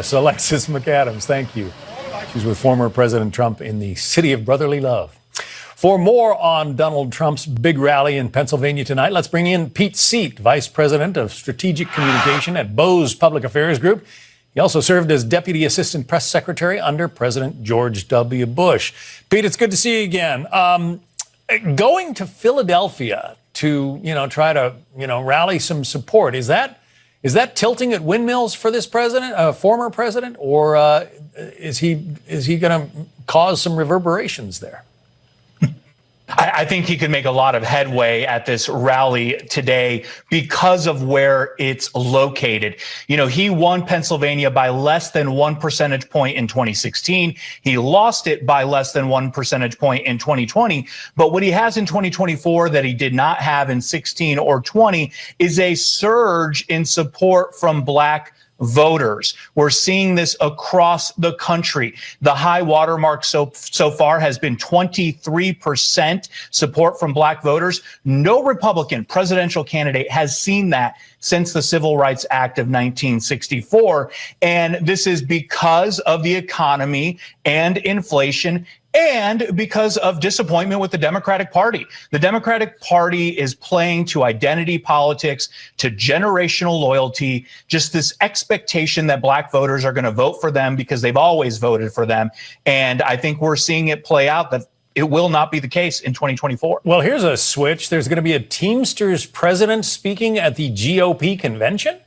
So Alexis McAdams, thank you. She's with former President Trump in the city of brotherly love. For more on Donald Trump's big rally in Pennsylvania tonight, let's bring in Pete Seat, Vice President of Strategic Communication at Bose Public Affairs Group. He also served as Deputy Assistant Press Secretary under President George W. Bush. Pete, it's good to see you again. Going to Philadelphia to, try to, rally some support, is that tilting at windmills for this president, former president, or is he going to cause some reverberations there? I think he could make a lot of headway at this rally today because of where it's located. He won Pennsylvania by less than 1 percentage point in 2016. He lost it by less than 1 percentage point in 2020. But what he has in 2024 that he did not have in 16 or 20 is a surge in support from Black voters. We're seeing this across the country. The high watermark so far has been 23% support from Black voters. No Republican presidential candidate has seen that since the Civil Rights Act of 1964. And this is because of the economy and inflation, and because of disappointment with the Democratic Party. The Democratic Party is playing to identity politics, to generational loyalty, just this expectation that Black voters are going to vote for them because they've always voted for them. And I think we're seeing it play out that it will not be the case in 2024. Well, here's a switch. There's going to be a Teamsters president speaking at the GOP convention?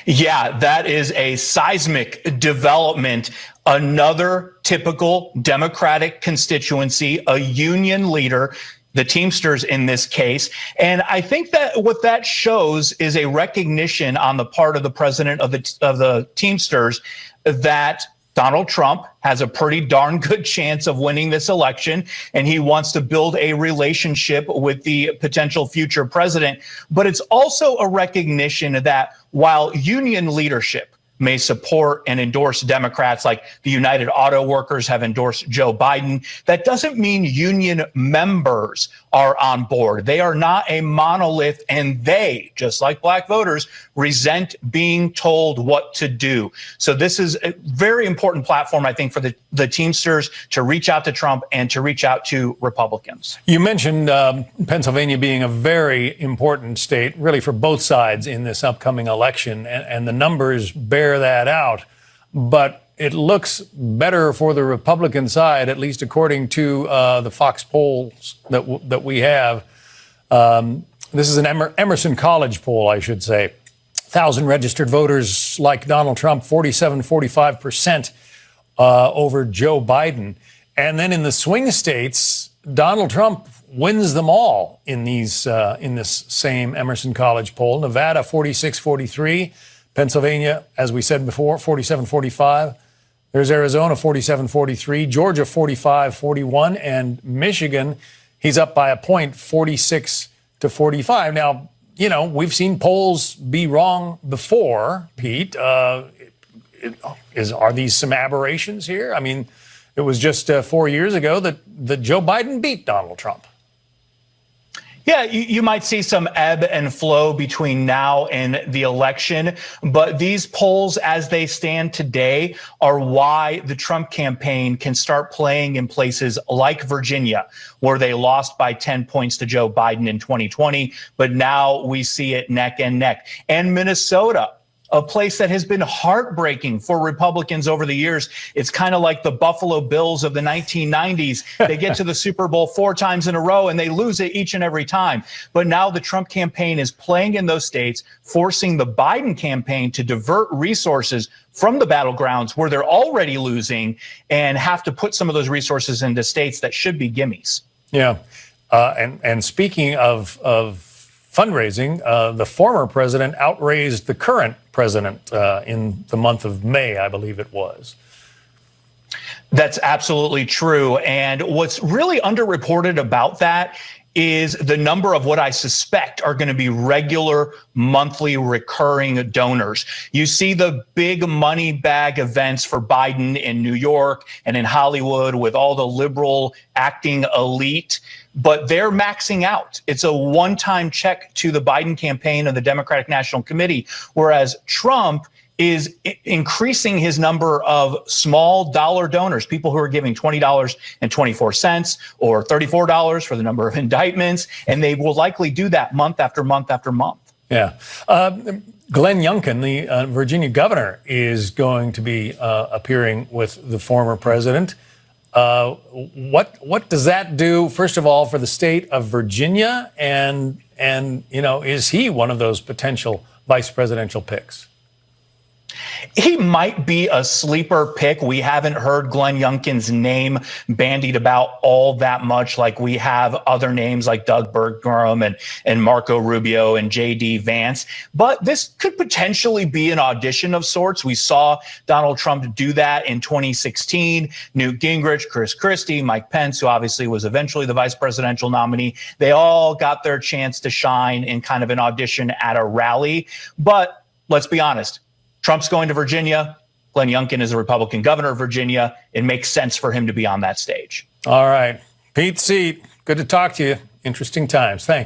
Yeah, that is a seismic development. Another typical Democratic constituency, a union leader, the Teamsters in this case. And I think that what that shows is a recognition on the part of the president of the Teamsters that Donald Trump has a pretty darn good chance of winning this election, and he wants to build a relationship with the potential future president. But it's also a recognition that while union leadership may support and endorse Democrats like the United Auto Workers have endorsed Joe Biden, that doesn't mean union members are on board. They are not a monolith, and they, just like Black voters, resent being told what to do. So this is a very important platform, I think, for the Teamsters to reach out to Trump and to reach out to Republicans. You mentioned Pennsylvania being a very important state, really for both sides in this upcoming election, and the numbers bear that out. But it looks better for the Republican side, at least according to the Fox polls that we have. This is an Emerson College poll, I should say. 1,000 registered voters like Donald Trump, 45% over Joe Biden. And then in the swing states, Donald Trump wins them all in these in this same Emerson College poll. Nevada, 46-43. Pennsylvania, as we said before, 47-45. There's Arizona, 47-43. Georgia, 45-41. And Michigan, he's up by a point, 46-45. Now, we've seen polls be wrong before, Pete. Are these some aberrations here? I mean, it was just 4 years ago that Joe Biden beat Donald Trump. Yeah, you might see some ebb and flow between now and the election, but these polls as they stand today are why the Trump campaign can start playing in places like Virginia, where they lost by 10 points to Joe Biden in 2020, but now we see it neck and neck. And Minnesota, a place that has been heartbreaking for Republicans over the years. It's kind of like the Buffalo Bills of the 1990s. They get to the Super Bowl 4 times in a row and they lose it each and every time. But now the Trump campaign is playing in those states, forcing the Biden campaign to divert resources from the battlegrounds where they're already losing and have to put some of those resources into states that should be gimmies. Yeah. And speaking of fundraising, the former president outraised the current president in the month of May, I believe it was. That's absolutely true. And what's really underreported about that is the number of what I suspect are going to be regular monthly recurring donors. You see the big money bag events for Biden in New York and in Hollywood with all the liberal acting elite, but they're maxing out. It's a one-time check to the Biden campaign and the Democratic National Committee, whereas Trump is increasing his number of small dollar donors, people who are giving $20.24 or $34 for the number of indictments. And they will likely do that month after month after month. Yeah. Glenn Youngkin, the Virginia governor, is going to be appearing with the former president. What does that do, first of all, for the state of Virginia? And is he one of those potential vice presidential picks? He might be a sleeper pick. We haven't heard Glenn Youngkin's name bandied about all that much like we have other names like Doug Burgum and Marco Rubio and J.D. Vance. But this could potentially be an audition of sorts. We saw Donald Trump do that in 2016. Newt Gingrich, Chris Christie, Mike Pence, who obviously was eventually the vice presidential nominee. They all got their chance to shine in kind of an audition at a rally. But let's be honest. Trump's going to Virginia. Glenn Youngkin is a Republican governor of Virginia. It makes sense for him to be on that stage. All right. Pete Seat, good to talk to you. Interesting times. Thanks.